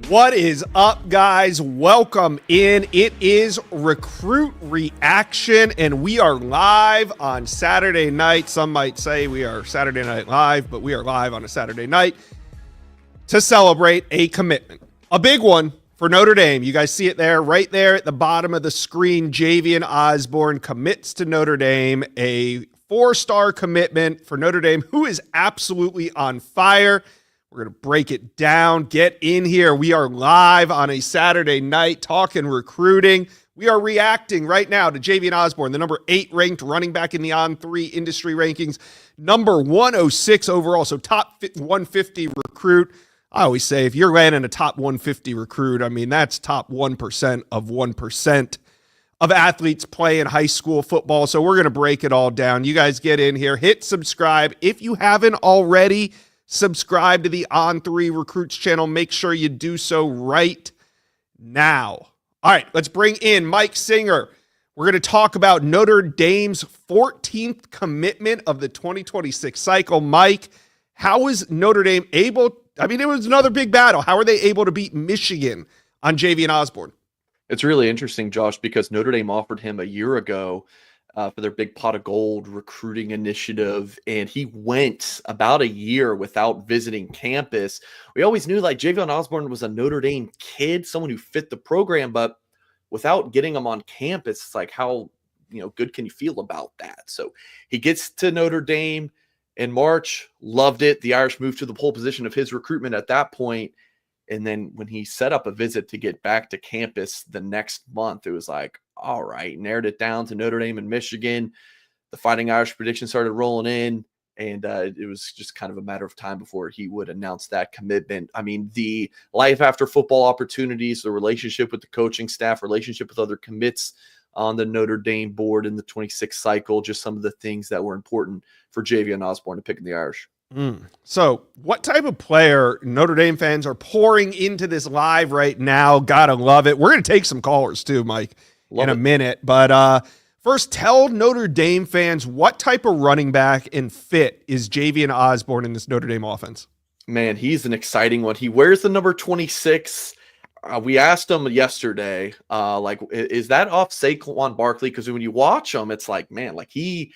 What is up, guys? Welcome in. It is Recruit Reaction, and we are live on Saturday night. Some might say we are Saturday Night Live, but we are live on a Saturday night to celebrate a commitment. A big one for Notre Dame. You guys see it there, right there at the bottom of the screen. Javian Osborne commits to Notre Dame, a 4-star commitment for Notre Dame, who is absolutely on fire. We're going to break it down. Get in here. We are live on a Saturday night talking recruiting. We are reacting right now to Javian Osborne, the number 8 ranked running back in the On3 industry rankings, number 106 overall, so top 150 recruit. I always say if you're landing a top 150 recruit, I mean, that's top 1% of 1% of athletes playing high school football. So we're going to break it all down. You guys get in here. Hit subscribe. If you haven't already, subscribe to the On3 Recruits channel. Make sure you do so right now. All right, let's bring in Mike Singer. We're going to talk about Notre Dame's 14th commitment of the 2026 cycle. Mike, how is Notre Dame able? I mean, it was another big battle. How are they able to beat Michigan on Javian Osborne? It's really interesting, Josh, because Notre Dame offered him a year ago for their big pot of gold recruiting initiative, and he went about a year without visiting campus. We always knew like Javian Osborne was a Notre Dame kid, someone who fit the program, but without getting him on campus, it's like how good can you feel about that? So he gets to Notre Dame in March, loved it. The Irish moved to the pole position of his recruitment at that point. And then when he set up a visit to get back to campus the next month, it was like, all right, narrowed it down to Notre Dame and Michigan. The Fighting Irish prediction started rolling in, and it was just kind of a matter of time before he would announce that commitment. I mean, the life after football opportunities, the relationship with the coaching staff, relationship with other commits on the Notre Dame board in the 26th cycle, just some of the things that were important for Javian Osborne to pick in the Irish. So what type of player Notre Dame fans are pouring into this live right now? Gotta love it. We're going to take some callers too, Mike, in a minute. But first, tell Notre Dame fans what type of running back and fit is Javian Osborne in this Notre Dame offense? Man, he's an exciting one. He wears the number 26. We asked him yesterday, is that off Saquon Barkley? Because when you watch him, it's like, man, like he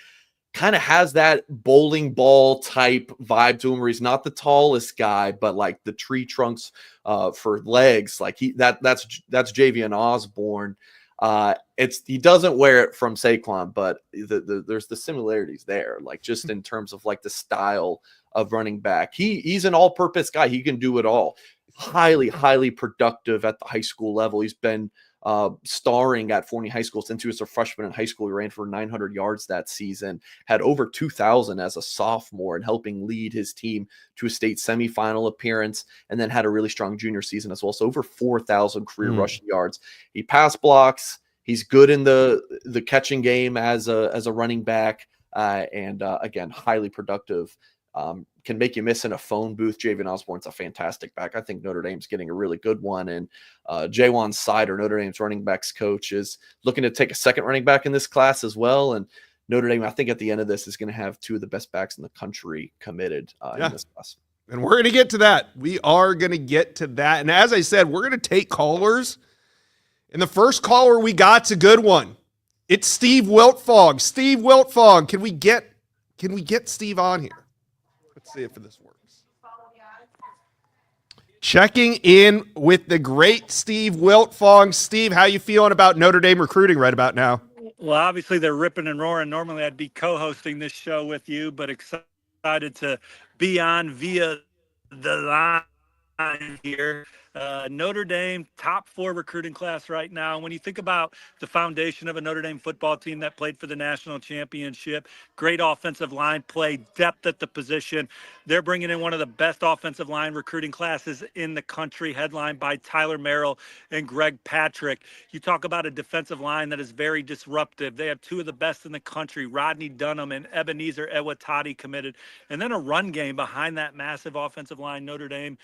kind of has that bowling ball type vibe to him where he's not the tallest guy, but like the tree trunks for legs. Like that's Javian Osborne. He doesn't wear it from Saquon, but there's the similarities there, like just in terms of like the style of running back. He's an all-purpose guy. He can do it all. Highly productive at the high school level. He's been starring at Forney High School since he was a freshman in high school. He ran for 900 yards that season, had over 2,000 as a sophomore, and helping lead his team to a state semifinal appearance, and then had a really strong junior season as well. So over 4,000 career rushing yards. He pass blocks. He's good in the catching game as a running back, and again, highly productive. Can make you miss in a phone booth. Javian Osborne's a fantastic back. I think Notre Dame's getting a really good one. And Jaywan Cider, Notre Dame's running backs coach, is looking to take a second running back in this class as well. And Notre Dame, I think at the end of this, is going to have 2 of the best backs in the country committed in this class. And we're going to get to that. We are going to get to that. And as I said, we're going to take callers. And the first caller we got's a good one. It's Steve Wiltfong. Steve Wiltfong, can we get Steve on here? Let's see if this works. Checking in with the great Steve Wiltfong. Steve, how you feeling about Notre Dame recruiting right about now? Well, obviously they're ripping and roaring. Normally I'd be co-hosting this show with you, but excited to be on via the line here. Notre Dame, top 4 recruiting class right now. When you think about the foundation of a Notre Dame football team that played for the national championship, great offensive line play, depth at the position. They're bringing in one of the best offensive line recruiting classes in the country, headlined by Tyler Merrill and Greg Patrick. You talk about a defensive line that is very disruptive. They have 2 of the best in the country, Rodney Dunham and Ebenezer Ewatati committed. And then a run game behind that massive offensive line. Notre Dame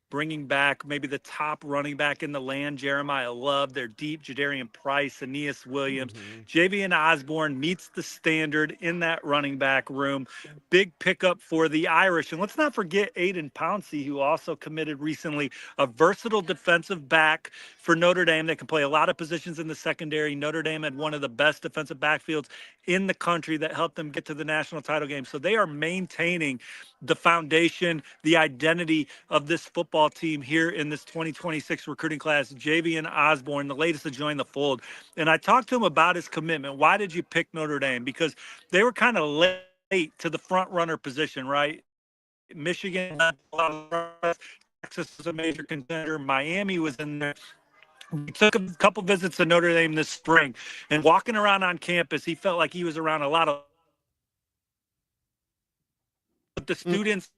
bringing back maybe the top running back in the land, Jeremiah Love, their deep Jadarian Price, Aeneas Williams. Javian Osborne meets the standard in that running back room. Big pickup for the Irish. And let's not forget Aiden Pouncey, who also committed recently, a versatile defensive back for Notre Dame that can play a lot of positions in the secondary. Notre Dame had one of the best defensive backfields in the country that helped them get to the national title game. So they are maintaining the foundation, the identity of this football team here in this 2026 recruiting class. Javian Osborne, the latest to join the fold. And I talked to him about his commitment. Why did you pick Notre Dame? Because they were kind of late to the front runner position, right? Michigan, Texas was a major contender. Miami was in there. We took a couple visits to Notre Dame this spring, and walking around on campus, he felt like he was around a lot of the students.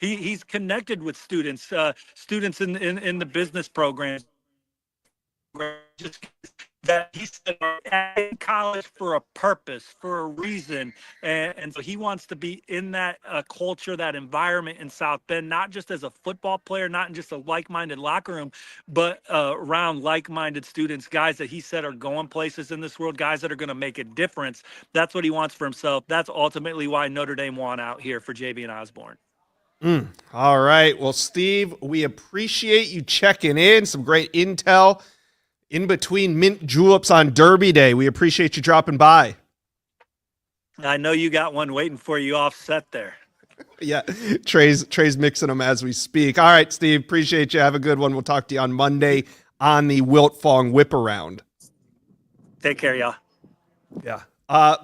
He's connected with students, students in the business programs. Just that he said in college for a purpose, for a reason, and so he wants to be in that culture, that environment in South Bend, not just as a football player, not in just a like-minded locker room, but around like-minded students, guys that he said are going places in this world, guys that are going to make a difference. That's what he wants for himself. That's ultimately why Notre Dame won out here for Javian Osborne. All right. Well, Steve, we appreciate you checking in. Some great intel in between mint juleps on Derby Day. We appreciate you dropping by. I know you got one waiting for you offset there. Yeah, Trey's mixing them as we speak. All right, Steve, appreciate you. Have a good one. We'll talk to you on Monday on the Wiltfong Whip Around. Take care, y'all. Yeah.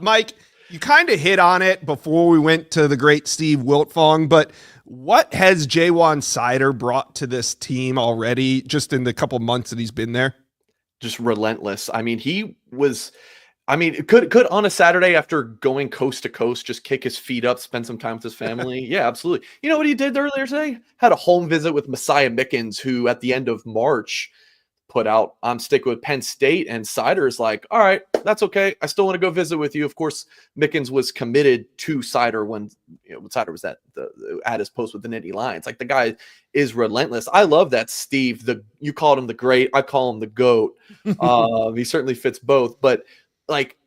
Mike, you kind of hit on it before we went to the great Steve Wiltfong, but what has Jaywan Cider brought to this team already just in the couple months that he's been there? Just relentless. I mean, could on a Saturday after going coast to coast, just kick his feet up, spend some time with his family. Yeah, absolutely. You know what he did earlier today? Had a home visit with Messiah Mickens, who at the end of March put out, I'm sticking with Penn State, and Cider is like, all right, that's okay. I still want to go visit with you. Of course, Mickens was committed to Cider when Cider was at his post with the Nittany Lions. Like, the guy is relentless. I love that, Steve. You called him the great. I call him the GOAT. He certainly fits both. But like,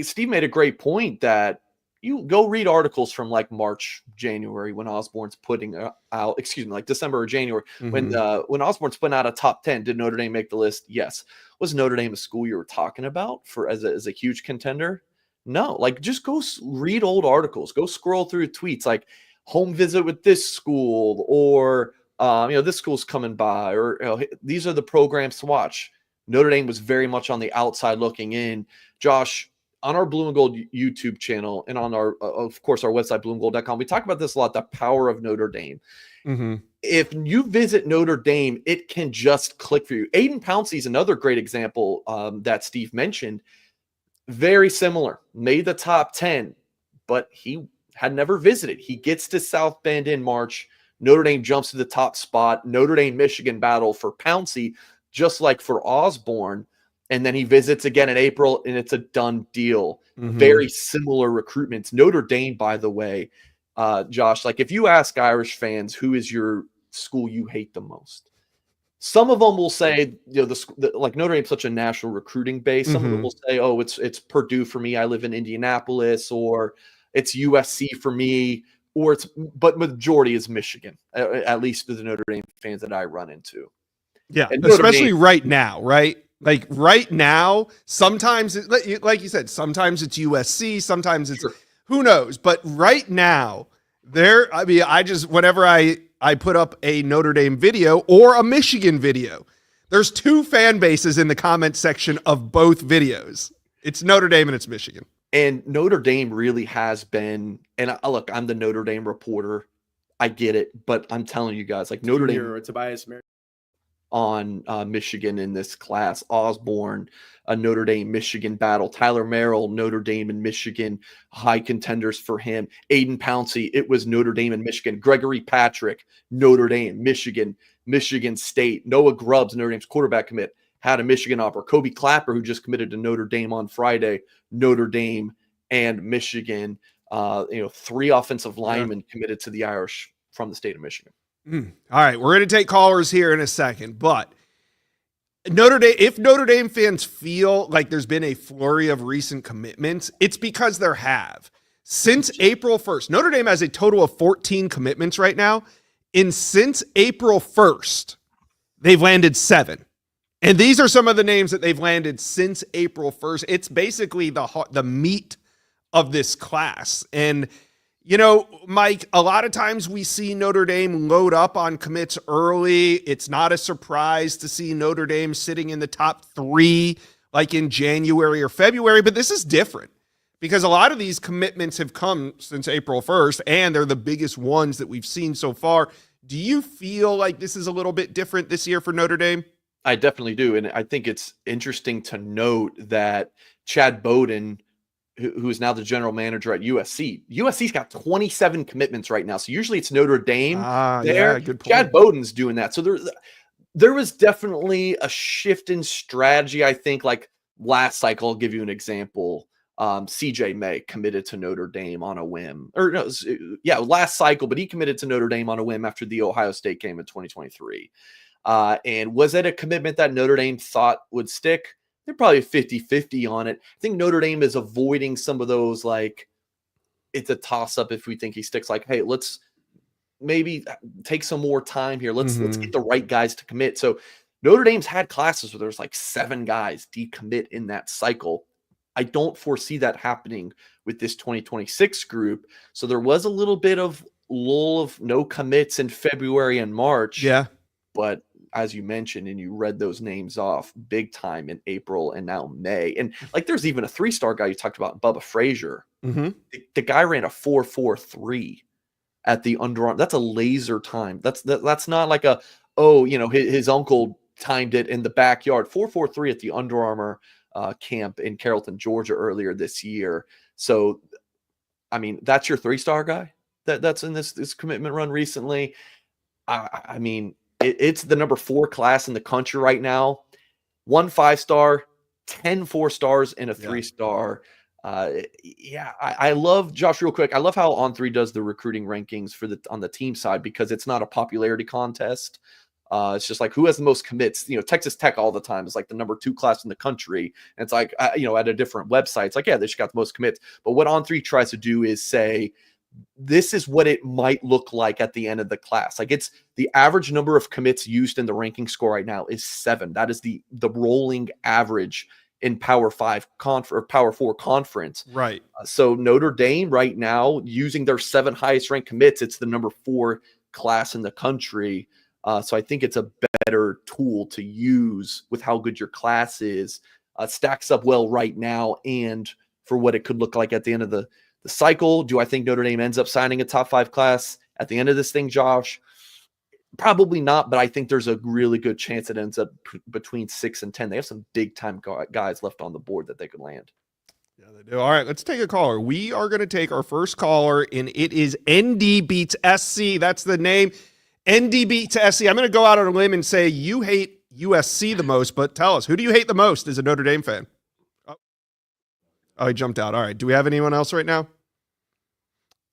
Steve made a great point that you go read articles from like March, January when Osborne's putting out, like December or January, when Osborne's putting out a top 10. Did Notre Dame make the list? Yes. Was Notre Dame a school you were talking about as a huge contender? No. Like, just go read old articles, go scroll through tweets, like home visit with this school, or this school's coming by, or these are the programs to watch. Notre Dame was very much on the outside looking in. Josh, on our Blue and Gold YouTube channel and on our, of course, our website, blueandgold.com, we talk about this a lot, the power of Notre Dame. If you visit Notre Dame, it can just click for you. Aiden Pouncey is another great example that Steve mentioned. Very similar, made the top 10, but he had never visited. He gets to South Bend in March. Notre Dame jumps to the top spot. Notre Dame, Michigan battle for Pouncey, just like for Osborne. And then he visits again in April, and it's a done deal. Very similar recruitments. Notre Dame, by the way, Josh, like if you ask Irish fans, who is your school you hate the most? Some of them will say, like Notre Dame's such a national recruiting base. Some of them will say, oh, it's Purdue for me. I live in Indianapolis, or it's USC for me, but majority is Michigan, at least to the Notre Dame fans that I run into. Yeah, especially right now, right? Like right now, sometimes, like you said, sometimes it's USC, sometimes it's who knows. But right now, whenever I put up a Notre Dame video or a Michigan video, there's two fan bases in the comment section of both videos. It's Notre Dame and it's Michigan. And Notre Dame really has been, and look, I'm the Notre Dame reporter. I get it, but I'm telling you guys, like Notre Dame. Tobias on Michigan in this class. Osborne, a Notre Dame Michigan battle. Tyler Merrill, Notre Dame and Michigan, high contenders for him. Aiden Pouncey, it was Notre Dame and Michigan. Gregory Patrick, Notre Dame, Michigan, Michigan State. Noah Grubbs, Notre Dame's quarterback commit, had a Michigan offer. Kobe Clapper, who just committed to Notre Dame on Friday, Notre Dame and Michigan. 3 offensive linemen committed to the Irish from the state of Michigan. All right, we're going to take callers here in a second, but if Notre Dame fans feel like there's been a flurry of recent commitments, it's because there have. Since April 1st, Notre Dame has a total of 14 commitments right now. And since April 1st, they've landed 7. And these are some of the names that they've landed since April 1st. It's basically the meat of this class. And Mike, a lot of times we see Notre Dame load up on commits early. It's not a surprise to see Notre Dame sitting in the top 3 like in January or February, but this is different because a lot of these commitments have come since April 1st, and they're the biggest ones that we've seen so far. Do you feel like this is a little bit different this year for Notre Dame? I definitely do, and I think it's interesting to note that Chad Bowden, who is now the general manager at USC. USC's got 27 commitments right now. So usually it's Notre Dame there. Yeah, good point. Chad Bowden's doing that. So there was definitely a shift in strategy, I think, like last cycle. I'll give you an example. CJ May committed to Notre Dame on a whim. Or no, last cycle, but he committed to Notre Dame on a whim after the Ohio State game in 2023. And was it a commitment that Notre Dame thought would stick? They're probably 50-50 on it. I think Notre Dame is avoiding some of those, like, it's a toss-up if we think he sticks. Like, hey, let's maybe take some more time here. Let's get the right guys to commit. So Notre Dame's had classes where there's like 7 guys decommit in that cycle. I don't foresee that happening with this 2026 group. So there was a little bit of lull of no commits in February and March. Yeah. But as you mentioned, and you read those names off big time in April and now May. And like, there's even a 3-star guy you talked about, Bubba Frazier. The guy ran a 4.43 at the Under Armour. That's a laser time. That's not like his uncle timed it in the backyard. 4.43 at the Under Armour camp in Carrollton, Georgia earlier this year. So, I mean, that's your 3-star guy that's in this commitment run recently. I mean, it's the number 4 class in the country right now. 1 5-star, 10 4-stars, and a 3-star. I love, Josh, real quick, I love how On3 does the recruiting rankings on the team side, because it's not a popularity contest. It's just like, who has the most commits? Texas Tech all the time is like the number 2 class in the country. And it's like, at a different website, it's like, yeah, they just got the most commits. But what On3 tries to do is say, this is what it might look like at the end of the class. Like, it's the average number of commits used in the ranking score right now is 7. That is the rolling average in Power 5 or Power 4 conference. Right. So Notre Dame right now, using their 7 highest ranked commits, it's the number 4 class in the country. So I think it's a better tool to use with how good your class is. Stacks up well right now, and for what it could look like at the end of the cycle. Do I think Notre Dame ends up signing a top 5 class at the end of this thing, Josh? Probably not, but I think there's a really good chance it ends up between 6 and 10. They have some big time guys left on the board that they could land. Yeah, they do. All right, let's take a caller. We are going to take our first caller, and it is ND Beats SC. That's the name. ND Beats SC. I'm going to go out on a limb and say you hate USC the most, but tell us, who do you hate the most as a Notre Dame fan? Oh, he jumped out. All right. Do we have anyone else right now?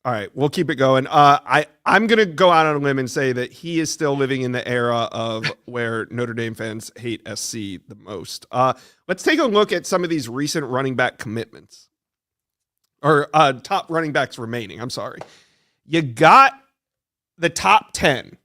All right, we'll keep it going. I'm going to go out on a limb and say that he is still living in the era of where Notre Dame fans hate SC the most. Let's take a look at some of these recent running back commitments, or top running backs remaining. I'm sorry. You got the top 10.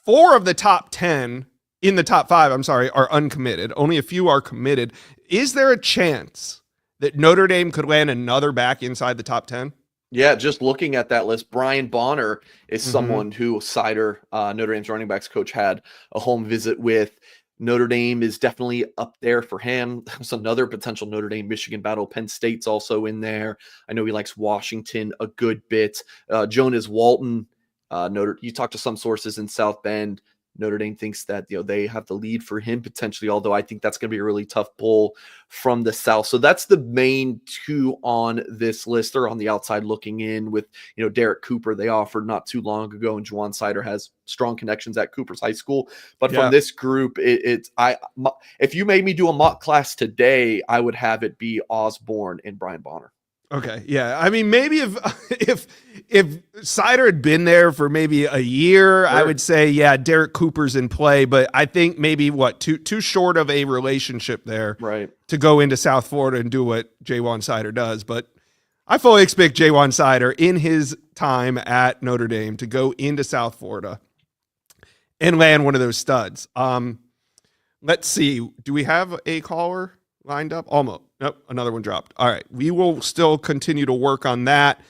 4 of the top 10 in the top 5, are uncommitted. Only a few are committed. Is there a chance that Notre Dame could land another back inside the top 10? Yeah, just looking at that list, Brian Bonner is someone who Cider, Notre Dame's running backs coach, had a home visit with. Notre Dame is definitely up there for him. There's another potential Notre Dame-Michigan battle. Penn State's also in there. I know he likes Washington a good bit. Jonas Walton, you talk to some sources in South Bend. Notre Dame thinks that they have the lead for him potentially, although I think that's going to be a really tough pull from the South. So that's the main 2 on this list. They're on the outside looking in with Derek Cooper they offered not too long ago, and Jaywan Cider has strong connections at Cooper's high school. But from this group, if you made me do a mock class today, I would have it be Osborne and Brian Bonner. Okay, yeah. I mean, maybe if Cider had been there for maybe a year, I Sure. would say, yeah, Derek Cooper's in play. But I think maybe too short of a relationship there Right. to go into South Florida and do what Jaywan Cider does. But I fully expect Jaywan Cider in his time at Notre Dame to go into South Florida and land one of those studs. Let's see. Do we have a caller lined up? Almost. Nope, another one dropped. All right. We will still continue to work on that.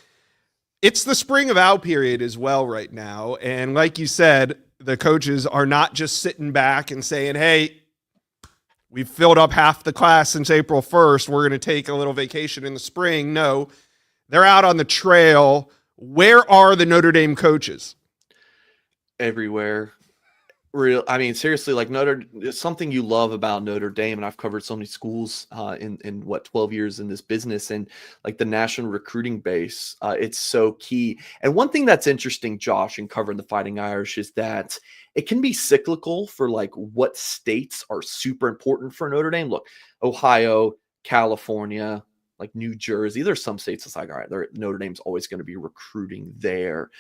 It's the spring of out period as well right now. And like you said, the coaches are not just sitting back and saying, hey, we've filled up half the class since April 1st. We're going to take a little vacation in the spring. No, they're out on the trail. Where are the Notre Dame coaches? Everywhere. I mean, seriously, like it's something you love about Notre Dame, and I've covered so many schools in what 12 years in this business, and like the national recruiting base, it's so key. And one thing that's interesting, Josh, in covering the Fighting Irish is that it can be cyclical for like what states are super important for Notre Dame. Look, Ohio, California, like New Jersey, there's some states that's like, all right, Notre Dame's always going to be recruiting there.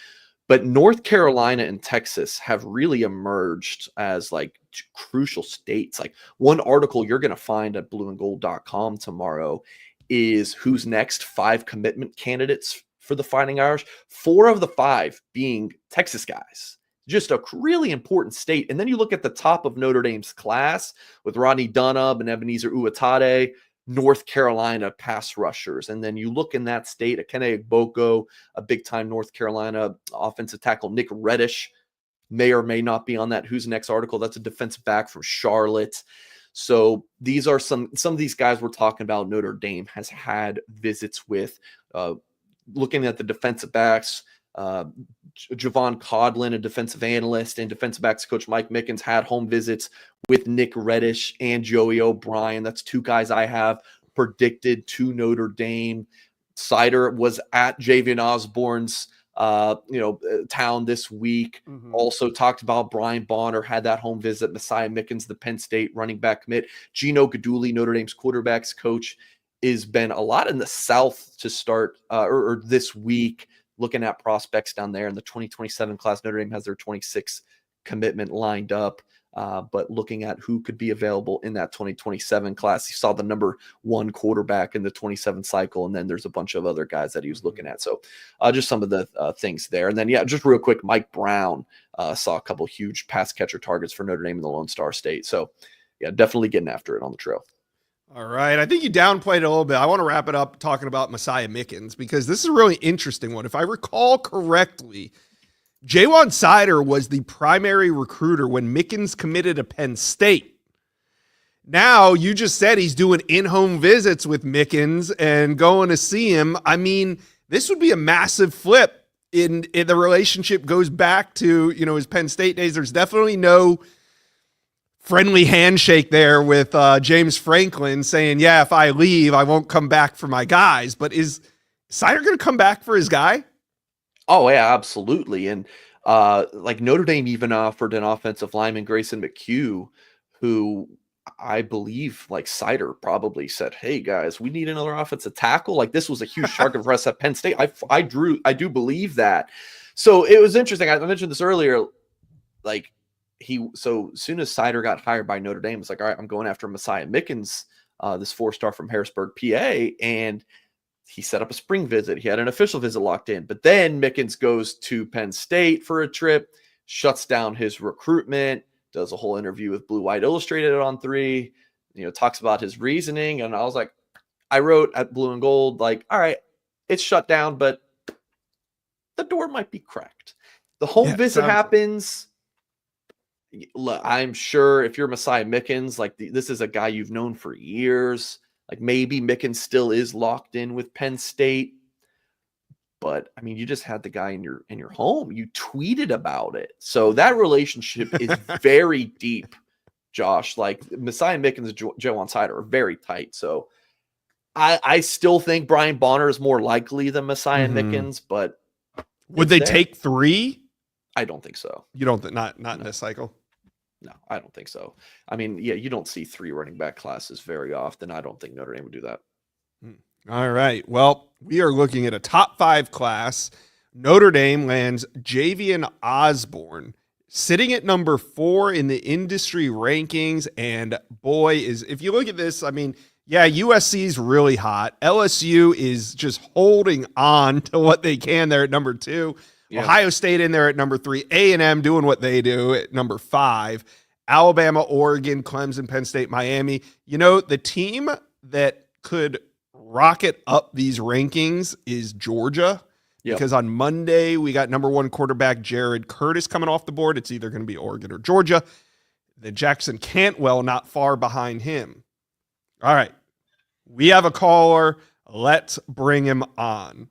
But North Carolina and Texas have really emerged as like crucial states. Like one article you're going to find at blueandgold.com tomorrow is who's next 5 commitment candidates for the Fighting Irish. 4 of the 5 being Texas guys. Just a really important state. And then you look at the top of Notre Dame's class with Rodney Dunham and Ebenezer Uatade, North Carolina pass rushers. And then you look in that state at Kene Boko, a big-time North Carolina offensive tackle. Nick Reddish may or may not be on that Who's Next article. That's a defensive back from Charlotte. So these are some of these guys we're talking about Notre Dame has had visits with. Looking at the defensive backs, Javon Codlin, a defensive analyst, and defensive backs coach Mike Mickens had home visits with Nick Reddish and Joey O'Brien. That's 2 guys I have predicted to Notre Dame. Cider was at Javian Osborne's town this week. Mm-hmm. Also talked about Brian Bonner, had that home visit. Messiah Mickens, the Penn State running back commit. Gino Gaduli, Notre Dame's quarterbacks coach, has been a lot in the South to start or this week, looking at prospects down there in the 2027 class. Notre Dame has their 26 commitment lined up, but looking at who could be available in that 2027 class. You saw the number 1 quarterback in the 27 cycle, and then there's a bunch of other guys that he was looking at. So just some of the things there. And then, yeah, just real quick, Mike Brown saw a couple huge pass catcher targets for Notre Dame in the Lone Star State. So, yeah, definitely getting after it on the trail. All right. I think you downplayed it a little bit. I want to wrap it up talking about Messiah Mickens because this is a really interesting one. If I recall correctly, Jaywan Cider was the primary recruiter when Mickens committed to Penn State. Now, you just said he's doing in-home visits with Mickens and going to see him. I mean, this would be a massive flip in the relationship goes back to, his Penn State days. There's definitely no friendly handshake there with James Franklin saying, yeah, if I leave, I won't come back for my guys. But is Cider going to come back for his guy? Oh, yeah, absolutely. And like Notre Dame even offered an offensive lineman, Grayson McHugh, who I believe like Cider probably said, hey, guys, we need another offensive tackle. Like this was a huge target for us at Penn State. I do believe that. So it was interesting. I mentioned this earlier, like, so as soon as Cider got hired by Notre Dame, it's like, all right, I'm going after Messiah Mickens, this 4-star from Harrisburg, PA. And he set up a spring visit. He had an official visit locked in, but then Mickens goes to Penn State for a trip, shuts down his recruitment, does a whole interview with Blue White Illustrated on 3, talks about his reasoning. And I was like, I wrote at Blue and Gold, like, all right, it's shut down, but the door might be cracked. The home visit happens. I'm sure if you're Messiah Mickens, like this is a guy you've known for years. Like maybe Mickens still is locked in with Penn State, but I mean, you just had the guy in your home. You tweeted about it, so that relationship is very deep, Josh. Like Messiah Mickens and Jaywan Cider are very tight. So I still think Brian Bonner is more likely than Messiah Mickens, but would they take 3? I don't think so. You don't think not in this cycle? No, I don't think so. I mean, yeah, you don't see 3 running back classes very often. I don't think Notre Dame would do that. All right. Well, we are looking at a top 5 class. Notre Dame lands Javian Osborne, sitting at number 4 in the industry rankings. And boy, if you look at this, I mean, yeah, USC is really hot. LSU is just holding on to what they can there at number 2. Yeah. Ohio State in there at number 3. A&M doing what they do at number 5. Alabama, Oregon, Clemson, Penn State, Miami. You know, the team that could rocket up these rankings is Georgia. Yep. Because on Monday, we got number 1 quarterback Jared Curtis coming off the board. It's either going to be Oregon or Georgia. Then Jackson Cantwell not far behind him. All right. We have a caller. Let's bring him on.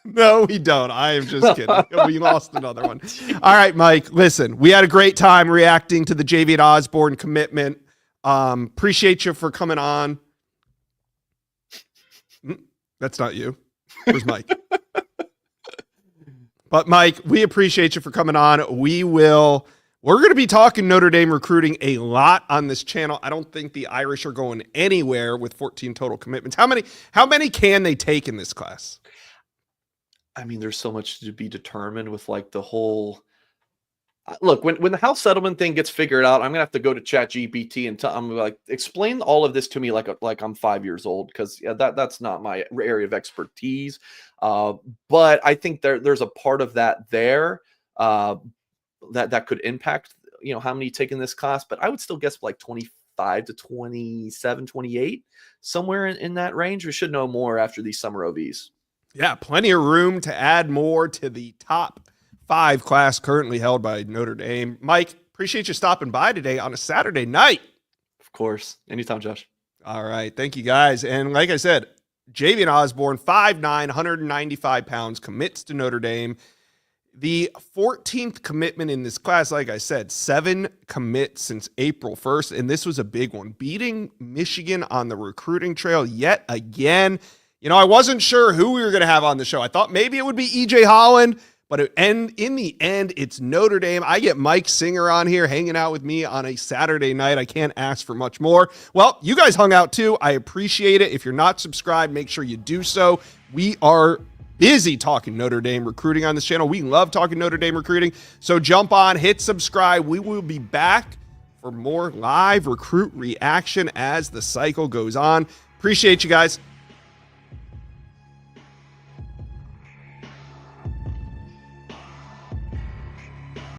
No, we don't. I am just kidding. We lost another one. All right, Mike, listen, we had a great time reacting to the Javian Osborne commitment. Appreciate you for coming on. That's not you. Where's Mike? But Mike, we appreciate you for coming on. We're going to be talking Notre Dame recruiting a lot on this channel. I don't think the Irish are going anywhere with 14 total commitments. How many can they take in this class? I mean, there's so much to be determined with like the whole look, when the house settlement thing gets figured out, I'm gonna have to go to ChatGPT and I'm like, explain all of this to me like I'm 5 years old, because yeah, that's not my area of expertise. But I think there's a part of that there that could impact, you know, how many take in this class. But I would still guess like 25 to 27, 28, somewhere in that range. We should know more after these summer OVs. Yeah, plenty of room to add more to the top 5 class currently held by Notre Dame. Mike, appreciate you stopping by today on a Saturday night. Of course. Anytime, Josh. All right. Thank you, guys. And like I said, Javian Osborne, 5'9", 195 pounds, commits to Notre Dame. The 14th commitment in this class, like I said, 7 commits since April 1st, and this was a big one. Beating Michigan on the recruiting trail yet again. You know, I wasn't sure who we were going to have on the show. I thought maybe it would be E.J. Holland, but in the end, it's Notre Dame. I get Mike Singer on here hanging out with me on a Saturday night. I can't ask for much more. Well, you guys hung out too. I appreciate it. If you're not subscribed, make sure you do so. We are busy talking Notre Dame recruiting on this channel. We love talking Notre Dame recruiting. So jump on, hit subscribe. We will be back for more live recruit reaction as the cycle goes on. Appreciate you guys.